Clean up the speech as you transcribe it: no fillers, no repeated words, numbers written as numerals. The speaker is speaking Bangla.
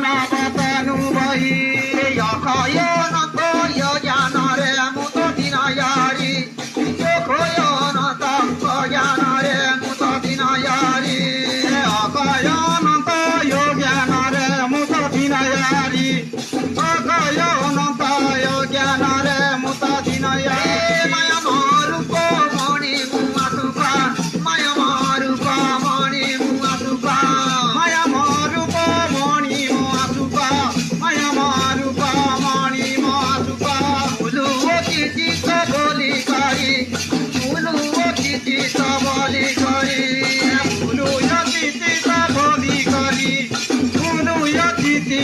মানবতনু বহি অক্ষয় অনন্ত জ্ঞানরে মুত দিনয়ারি অক্ষয় অনন্ত জ্ঞানরে মুত দিনয়ারি অক্ষয় অনন্ত জ্ঞানরে মুত দিনয়ারি অক্ষয় অনন্ত জ্ঞানরে মুত দিনয়ারি মায়া মরূপ মণি মুয়া সুখা মায়া মরূপ মণি মুয়া সুখা মায়া মরূপ মণি মুয়া সুখা মায়া মরূপ মণি মুয়া সুখা মুলু অতিথি বলি করি মুলু অতিথি বলি করি মুলু অতিথি বলি করি মুলু অতিথি